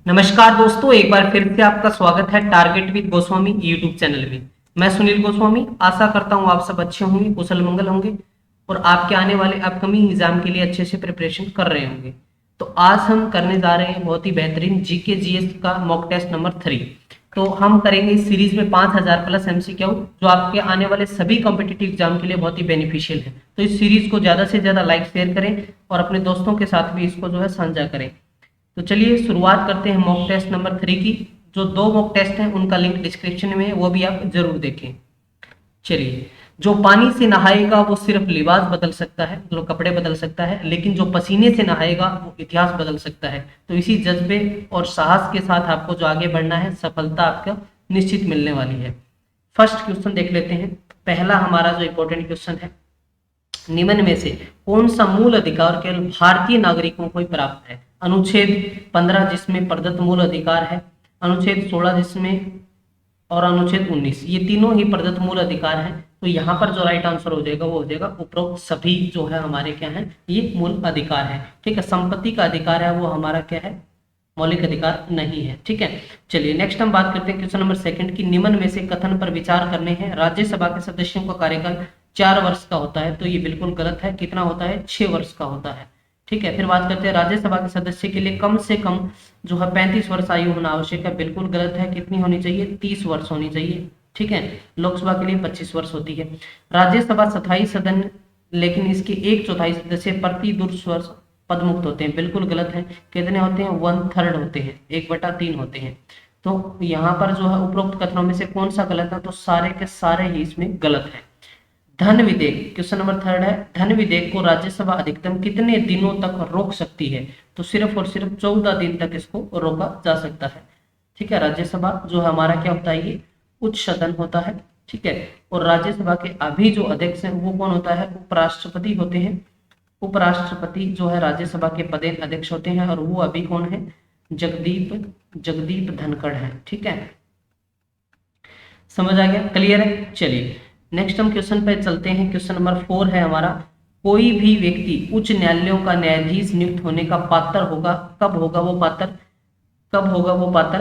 नमस्कार दोस्तों, एक बार फिर से आपका स्वागत है target with Goswami YouTube channel में। मैं सुनील गोस्वामी आशा करता हूं आप सब अच्छे होंगे, कुशल मंगल होंगे और आपके आने वाले अपकमिंग एग्जाम के लिए अच्छे से प्रिपरेशन कर रहे होंगे। तो आज हम करने जा रहे हैं बहुत ही बेहतरीन जीके जीएस का मॉक टेस्ट नंबर 3। तो हम करेंगे इस सीरीज में 5000 प्लस एमसीक्यू जो आपके आने वाले सभी कॉम्पिटिटिव एग्जाम के लिए बहुत ही बेनिफिशियल है। तो इस सीरीज को ज्यादा से ज्यादा लाइक शेयर करें और अपने दोस्तों के साथ भी इसको जो है साझा करें। तो चलिए शुरुआत करते हैं मॉक टेस्ट नंबर 3 की। जो दो मॉक टेस्ट हैं उनका लिंक डिस्क्रिप्शन में है, वो भी आप जरूर देखें। चलिए, जो पानी से नहाएगा वो सिर्फ लिबास बदल सकता है, मतलब कपड़े बदल सकता है, लेकिन जो पसीने से नहाएगा वो इतिहास बदल सकता है। तो इसी जज्बे और साहस के साथ आपको जो आगे बढ़ना है, सफलता आपको निश्चित मिलने वाली है। फर्स्ट क्वेश्चन देख लेते हैं। पहला हमारा जो इंपॉर्टेंट क्वेश्चन है, निम्न में से कौन सा मूल अधिकार केवल भारतीय नागरिकों को ही प्राप्त है? अनुच्छेद 15 जिसमें प्रदत्त मूल अधिकार है, अनुच्छेद 16 जिसमें, और अनुच्छेद 19, ये तीनों ही प्रदत्त मूल अधिकार हैं। तो यहाँ पर जो राइट आंसर हो जाएगा वो हो जाएगा उपरोक्त सभी जो है हमारे क्या है, ये मूल अधिकार है। ठीक है, संपत्ति का अधिकार है वो हमारा क्या है, मौलिक अधिकार नहीं है। ठीक है, चलिए नेक्स्ट हम बात करते हैं क्वेश्चन नंबर 2 की। निम्न में से कथन पर विचार करने हैं। राज्यसभा के सदस्यों का कार्यकाल 4 वर्ष का होता है, तो ये बिल्कुल गलत है। कितना होता है? 6 वर्ष का होता है। ठीक है, फिर बात करते हैं राज्यसभा के सदस्य के लिए कम से कम जो है 35 वर्ष आयु होना आवश्यक है। बिल्कुल गलत है। कितनी होनी चाहिए? 30 वर्ष होनी चाहिए। ठीक है, लोकसभा के लिए 25 वर्ष होती है। राज्यसभा स्थायी सदन, लेकिन इसके 1/4 सदस्य प्रति वर्ष पद मुक्त होते हैं। बिल्कुल गलत है। कितने होते हैं? 1/3 होते हैं, 1/3 होते हैं। तो यहाँ पर जो है उपरोक्त कथनों में से कौन सा गलत है? तो सारे के सारे ही इसमें गलत है। धन विधेयक, क्वेश्चन नंबर 3 है, धन विधेयक को राज्यसभा अधिकतम कितने दिनों तक रोक सकती है? तो सिर्फ और सिर्फ 14 दिन तक इसको रोका जा सकता है। ठीक है, राज्यसभा जो हमारा क्या होता है, ये उच्च सदन होता है। ठीक है, और राज्यसभा के अभी जो अध्यक्ष हैं वो कौन होता है? उपराष्ट्रपति होते हैं। उपराष्ट्रपति जो है राज्यसभा के पदेन अध्यक्ष होते हैं, और वो अभी कौन है? जगदीप धनखड़ है। ठीक है, समझ आ गया? क्लियर है? चलिए नेक्स्ट हम क्वेश्चन पे चलते हैं। क्वेश्चन नंबर 4 है हमारा, कोई भी व्यक्ति उच्च न्यायालयों का न्यायाधीश नियुक्त होने का पात्र होगा। कब होगा वो पात्र? कब होगा वो पात्र?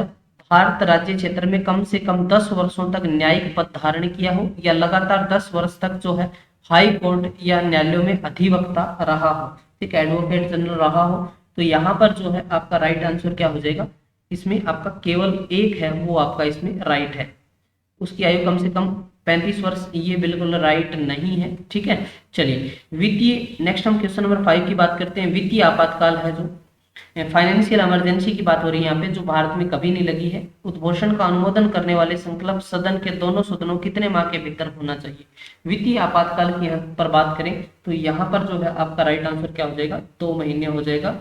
भारत राज्य क्षेत्र में कम से कम 10 वर्षों तक न्यायिक पद धारण किया हो, या लगातार 10 वर्ष तक जो है हाई कोर्ट या न्यायालयों में अधिवक्ता रहा हो। ठीक है, एडवोकेट जनरल रहा हो। तो यहाँ पर जो है आपका राइट आंसर क्या हो जाएगा? इसमें आपका केवल एक है, वो आपका इसमें राइट है। उसकी आयु कम से कम 35 वर्ष, ये बिल्कुल राइट नहीं है। ठीक है, चलिए वित्तीय, नेक्स्ट हम क्वेश्चन नंबर 5 की बात करते हैं। वित्तीय आपातकाल है, जो फाइनेंशियल इमरजेंसी की बात हो रही है यहाँ पे, जो भारत में कभी नहीं लगी है। उद्घोषण का अनुमोदन करने वाले संकल्प सदन के दोनों सदनों कितने माह के भीतर होना चाहिए? वित्तीय आपातकाल की पर बात करें तो यहाँ पर जो है आपका राइट आंसर क्या हो जाएगा? 2 महीने हो जाएगा।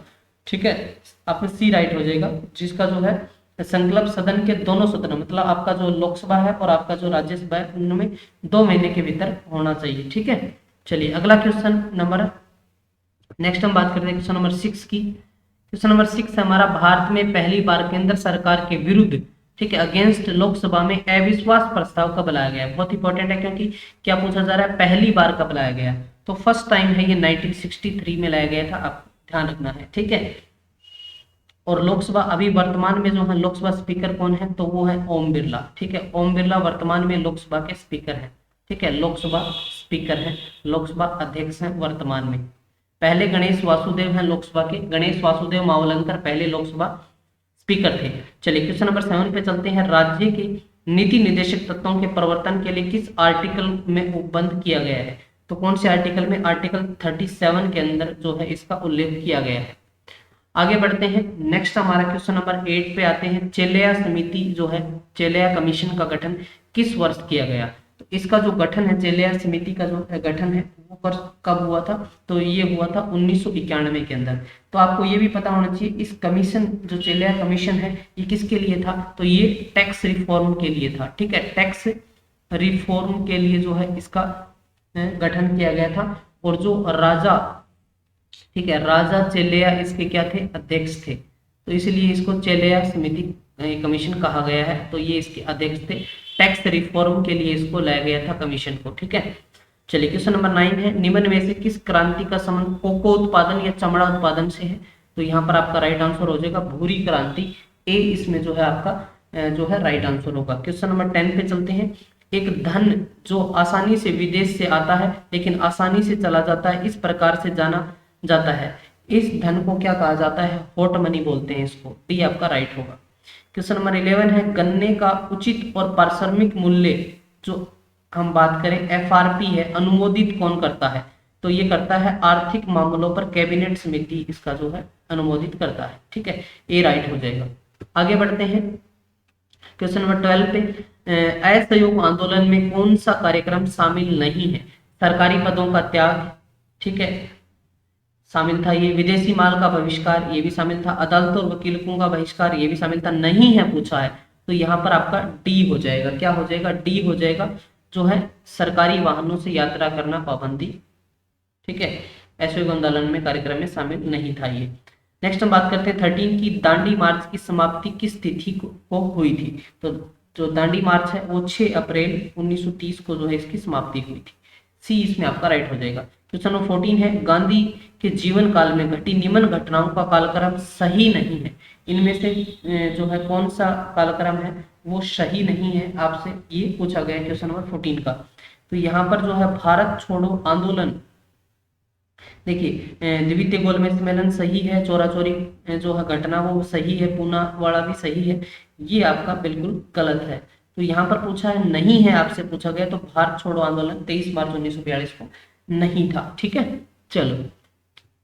ठीक है, आपका सी राइट हो जाएगा, जिसका जो है संकल्प सदन के दोनों सदन, मतलब आपका जो लोकसभा है और आपका जो राज्यसभा है, उनमें 2 महीने के भीतर होना चाहिए। ठीक है, चलिए अगला क्वेश्चन नंबर, नेक्स्ट हम बात करते हैं क्वेश्चन नंबर 6 की। क्वेश्चन नंबर 6 हमारा, भारत में पहली बार केंद्र सरकार के विरुद्ध, ठीक है, अगेंस्ट लोकसभा में अविश्वास प्रस्ताव कब लाया गया? बहुत इंपॉर्टेंट है, क्योंकि क्या पूछा जा रहा है, पहली बार कब लाया गया? तो फर्स्ट टाइम है ये 1963 में लाया गया था, आप ध्यान रखना है। ठीक है, और लोकसभा अभी वर्तमान में जो है लोकसभा स्पीकर कौन है? तो वो है ओम बिरला। ठीक है, ओम बिरला वर्तमान में लोकसभा के स्पीकर हैं। ठीक है, लोकसभा स्पीकर हैं, लोकसभा अध्यक्ष हैं वर्तमान में। पहले गणेश वासुदेव हैं लोकसभा के, गणेश वासुदेव मावलंकर पहले लोकसभा स्पीकर थे। चलिए क्वेश्चन नंबर 7 पे चलते हैं। राज्य के नीति निर्देशक तत्वों के प्रवर्तन के लिए किस आर्टिकल में उपबंध किया गया है? तो कौन से आर्टिकल में? आर्टिकल 37 के अंदर जो है इसका उल्लेख किया गया है। आगे बढ़ते हैं, नेक्स्ट हमारा क्वेश्चन नंबर 8 पे आते हैं। चेलैया समिति जो है, चेलैया कमीशन का गठन किस वर्ष किया गया? तो इसका जो गठन है, चेलैया समिति का जो गठन है, वो वर्ष कब हुआ था? तो ये हुआ था 1991 के अंदर। तो आपको ये भी पता होना चाहिए, इस कमीशन जो चेलैया कमीशन है, ये किसके लिए था? तो ये टैक्स रिफॉर्म के लिए था। ठीक है, टैक्स रिफॉर्म के लिए जो है इसका गठन किया गया था। और जो राजा, ठीक है, राजा चेलैया इसके क्या थे? अध्यक्ष थे। तो इसलिए इसको चेलैया समिति कमीशन कहा गया है। तो ये इसके अध्यक्ष थे। टैक्स रिफॉर्म के लिए इसको लाया गया था कमीशन को। ठीक है, चलिए क्वेश्चन नंबर 9 है, निम्न में से किस क्रांति का संबंध कोको उत्पादन या चमड़ा उत्पादन से है? तो यहाँ पर आपका राइट आंसर हो जाएगा भूरी क्रांति। ए इसमें जो है आपका जो है राइट आंसर होगा। क्वेश्चन नंबर 10 पे चलते हैं। एक धन जो आसानी से विदेश से आता है लेकिन आसानी से चला जाता है, इस प्रकार से जाना जाता है, इस धन को क्या कहा जाता है? हॉट मनी बोलते हैं इसको। डी आपका राइट होगा। क्वेश्चन नंबर 11 है, गन्ने का उचित और पारिश्रमिक मूल्य जो हम बात करें एफआरपी है, अनुमोदित कौन करता है? तो ये करता है आर्थिक मामलों पर कैबिनेट समिति, इसका जो है अनुमोदित करता है। ठीक है, ए राइट हो जाएगा। आगे बढ़ते हैं क्वेश्चन नंबर 12 पे। असहयोग आंदोलन में कौन सा कार्यक्रम शामिल नहीं है? सरकारी पदों का त्याग, ठीक है, शामिल था। ये विदेशी माल का बहिष्कार, ये भी शामिल था। अदालतों और वकीलों का बहिष्कार, ये भी शामिल था। नहीं है पूछा है, तो यहाँ पर आपका डी हो जाएगा। क्या हो जाएगा? डी हो जाएगा, जो है सरकारी वाहनों से यात्रा करना पाबंदी। ठीक है, असहयोग आंदोलन में कार्यक्रम में शामिल नहीं था ये। नेक्स्ट हम बात करते हैं 13 की, दांडी मार्च की समाप्ति किस तिथि को हुई थी? तो जो दांडी मार्च है वो 6 अप्रैल 1930 को जो है इसकी समाप्ति हुई थी। सी इसमें आपका राइट हो जाएगा। क्वेश्चन नंबर 14 है, गांधी के जीवन काल में घटी निम्न घटनाओं का कालक्रम सही नहीं है, इनमें से जो है कौन सा कालक्रम है वो सही नहीं है? आपसे ये पूछा गया है क्वेश्चन नंबर 14 का। तो यहाँ पर जो है भारत छोड़ो आंदोलन, देखिए द्वितीय गोलमेज सम्मेलन सही है, चोरा चोरी जो है घटना वो सही है, पूना वाला भी सही है, ये आपका बिल्कुल गलत है। तो यहाँ पर पूछा है नहीं है, आपसे पूछा गया, तो भारत छोड़ो आंदोलन 23 मार्च 1942 को नहीं था। ठीक है, चलो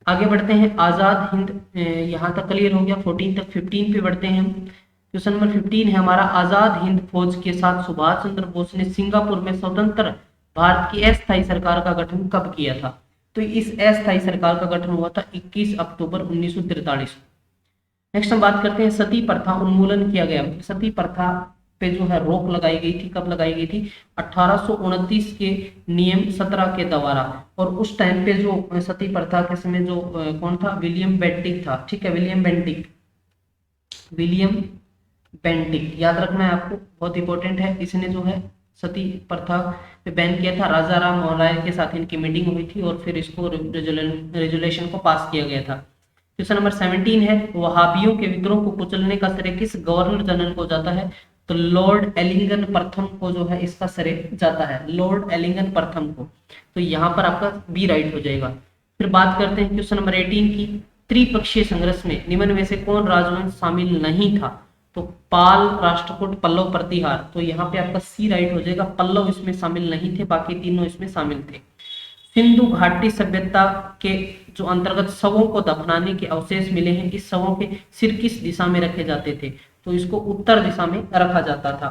आगे बढ़ते हैं। आजाद हिंद, यहाँ तक क्लियर हो गया 14 तक। 15 पे बढ़ते हैं हम। क्वेश्चन नंबर 15 है हमारा, आजाद हिंद फौज के साथ सुभाष चंद्र बोस ने सिंगापुर में स्वतंत्र भारत की अस्थायी सरकार का गठन कब किया था? तो इस अस्थायी सरकार का गठन हुआ था 21 अक्टूबर 1943। नेक्स्ट हम बात करते हैं, सती प्रथा उन्मूलन किया गया। सती प्रथा पे जो है रोक लगाई गई थी, कब लगाई गई थी? 1829 के नियम 17 के द्वारा। और उस टाइम पे जो सती प्रथा के समय जो कौन था? विलियम बेंटिक था। ठीक है, विलियम बेंटिक, विलियम बेंटिक याद रखना है आपको, बहुत इंपॉर्टेंट है। इसने जो है सती प्रथा पे बैन किया था। राजा राम मोहन राय के साथ इनकी मीटिंग हुई थी और फिर इसको रेजुलेशन को पास किया गया था। क्वेश्चन नंबर 17 है, वहाबियों के विद्रोह को कुचलने का श्रेय किस गवर्नर जनरल को जाता है? तो लॉर्ड एलिंगन प्रथम को जो है इसका श्रेय जाता है, लॉर्ड एलिंगन प्रथम को। तो यहाँ पर आपका बी राइट हो जाएगा। फिर बात करते हैं क्वेश्चन नंबर 18 की, त्रिपक्षीय संघर्ष में निम्न में से कौन राजवंश शामिल नहीं था? तो पाल, राष्ट्रकूट, पल्लव, प्रतिहार। तो यहाँ पे आपका सी राइट हो जाएगा, पल्लव इसमें शामिल नहीं थे, बाकी तीनों इसमें शामिल थे। सिंधु घाटी सभ्यता के जो अंतर्गत शवों को दफनाने के अवशेष मिले हैं, इस शवों के सिर किस दिशा में रखे जाते थे? तो इसको उत्तर दिशा में रखा जाता था।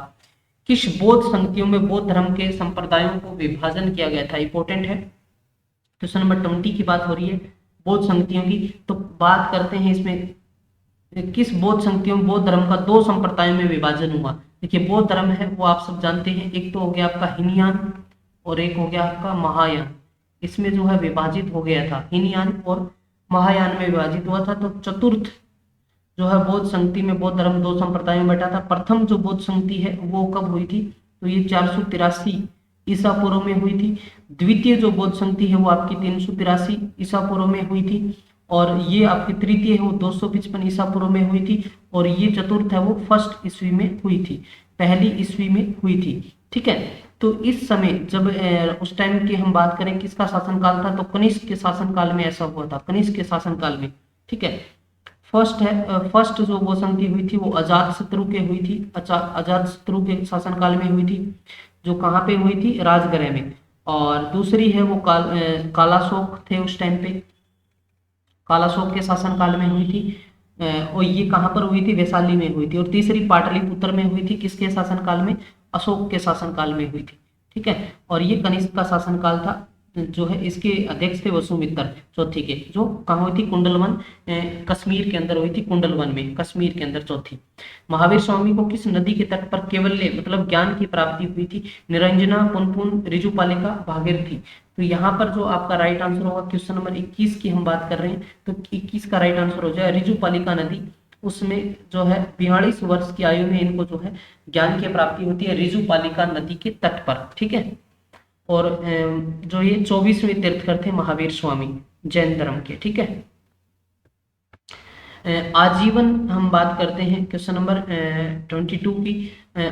किस बौद्ध संगतियों में बौद्ध धर्म के संप्रदायों को विभाजन किया गया था? इंपॉर्टेंट है। क्वेश्चन नंबर 20 की बात हो रही है बौद्ध संगतियों की, तो बात करते हैं इसमें किस बौद्ध संगतियों में बौद्ध धर्म का 2 संप्रदायों में विभाजन हुआ। देखिए बौद्ध धर्म है वो आप सब जानते हैं, एक तो हो गया आपका हीनयान और एक हो गया आपका महायान। इसमें जो है विभाजित हो गया था, हीनयान और महायान में विभाजित हुआ था। तो चतुर्थ जो है बौद्ध संगति में बौद्ध धर्म 2 संप्रदायों में बैठा था। प्रथम जो बौद्ध संगति है वो कब हुई थी? तो ये 483 ईसा पूर्व में हुई थी। द्वितीय जो बौद्ध संगति है वो आपकी 383 ईसा पूर्व में हुई थी। और ये आपकी तृतीय है वो 255 ईसा पूर्व में हुई थी। और ये चतुर्थ है वो 1st ईस्वी में हुई थी, पहली ईस्वी में हुई थी। ठीक है, तो इस समय जब उस टाइम की हम बात करें किसका शासनकाल था, तो कनिष्क के शासनकाल में ऐसा हुआ था, कनिष्क के शासनकाल में। ठीक है, फर्स्ट जो वो संधि हुई थी वो अजात शत्रु के हुई थी, अजात शत्रु के शासनकाल में हुई थी, जो कहाँ पे हुई थी? राजगृह में। और दूसरी है वो कालाशोक थे उस टाइम पे, कालाशोक के शासनकाल में हुई थी। और ये कहाँ पर हुई थी? वैशाली में हुई थी। और तीसरी पाटलिपुत्र में हुई थी, किसके शासनकाल में? अशोक के शासनकाल में हुई थी। ठीक है, और ये कनिष्क का शासनकाल था, जो है इसके अध्यक्ष थे वसुमित्र चौथी के, जो कहाँ हुई थी? कुंडलवन, कश्मीर के अंदर हुई थी, कुंडलवन में, कश्मीर के अंदर चौथी। महावीर स्वामी को किस नदी के तट पर केवल्य मतलब ज्ञान की प्राप्ति हुई थी? निरंजना, पुनपुन, ऋजुपालिका, भागीरथी। तो यहाँ पर जो आपका राइट आंसर होगा, क्वेश्चन नंबर 21 की हम बात कर रहे हैं, तो 21 का राइट आंसर हो जाए ऋजुपालिका नदी। उसमें जो है 42 वर्ष की आयु में इनको जो है ज्ञान की प्राप्ति होती है ऋजुपालिका नदी के तट पर। ठीक है, और जो ये 24वें तीर्थकर थे महावीर स्वामी जैन धर्म के। ठीक है, आजीवन हम बात करते हैं क्वेश्चन नंबर 22 की।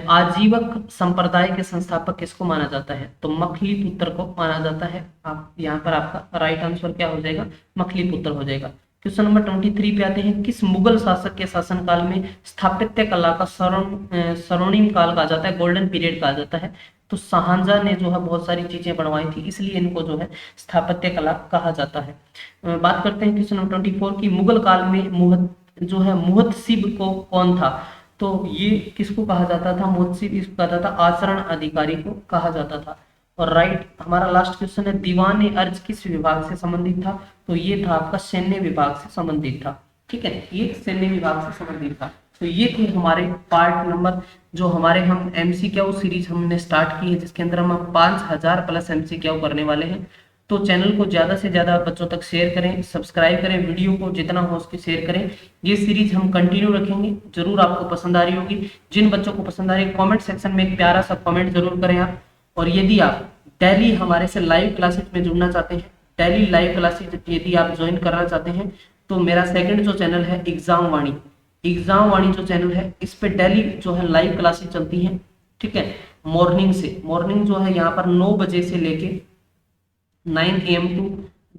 आजीवक संप्रदाय के संस्थापक किसको माना जाता है? तो मखलीपुत्र को माना जाता है। आप यहाँ पर आपका राइट आंसर क्या हो जाएगा? मखलीपुत्र हो जाएगा। क्वेश्चन नंबर 23 पे आते हैं। किस मुगल शासक के शासनकाल में स्थापत्य कला का स्वर्णिम काल कहा जाता है, गोल्डन पीरियड कहा जाता है? तो शाहजहां ने जो है बहुत सारी चीजें बनवाई थी, इसलिए इनको जो है स्थापत्य कला कहा जाता है। बात करते हैं क्वेश्चन नंबर 24 की। मुगल काल में मुहद्दसिब को कौन था? तो ये किसको कहा जाता था? मुहद्दसिब इसको कहा जाता, आचरण अधिकारी को कहा जाता था। और राइट हमारा लास्ट क्वेश्चन है, दीवान अर्ज किस विभाग से संबंधित था? तो ये था आपका सैन्य विभाग से संबंधित था। ठीक है, ये सैन्य विभाग से संबंधित था। तो ये थे हमारे पार्ट नंबर, जो हमारे हम एमसीक्यू सीरीज हमने स्टार्ट की है, जिसके अंदर हम 5000 प्लस एमसीक्यू करने वाले हैं। तो चैनल को ज़्यादा से ज़्यादा बच्चों तक शेयर करें, सब्सक्राइब करें, वीडियो को जितना हो उसके शेयर करें। ये सीरीज हम कंटिन्यू रखेंगे, जरूर आपको पसंद आ रही होगी। जिन बच्चों को पसंद आ रही है कमेंट सेक्शन में एक प्यारा सा कमेंट जरूर करें आप। और यदि आप डेली हमारे से लाइव क्लासेस में जुड़ना चाहते हैं, डेली लाइव क्लासेस यदि आप ज्वाइन करना चाहते हैं, तो मेरा सेकंड जो चैनल है एग्जाम वाणी जो चैनल है, इस पे डेली जो है लाइव क्लासेस चलती हैं। ठीक है, मॉर्निंग जो है यहाँ पर 9 बजे से लेके 9 AM टू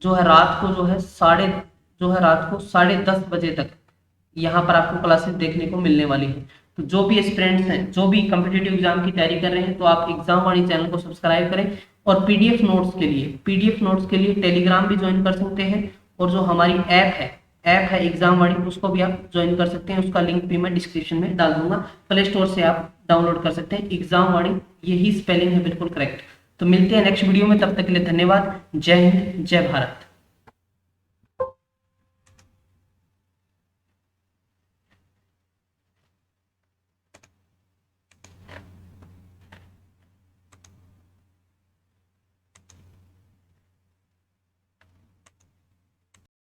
जो है रात को रात को 10:30 बजे तक यहाँ पर आपको क्लासेस देखने को मिलने वाली है। तो जो भी एस्पिरेंट्स हैं, जो भी कम्पिटिटिव एग्जाम की तैयारी कर रहे हैं, तो आप एग्जाम वाणी चैनल को सब्सक्राइब करें। और पीडीएफ नोट्स के लिए टेलीग्राम भी ज्वाइन कर सकते हैं। और जो हमारी ऐप है एग्जाम वाणी, उसको भी आप ज्वाइन कर सकते हैं। उसका लिंक भी मैं डिस्क्रिप्शन में डाल दूंगा, प्ले स्टोर से आप डाउनलोड कर सकते हैं। एग्जाम वाणी यही स्पेलिंग है, बिल्कुल करेक्ट। तो मिलते हैं नेक्स्ट वीडियो में, तब तक के लिए धन्यवाद। जय हिंद, जय भारत।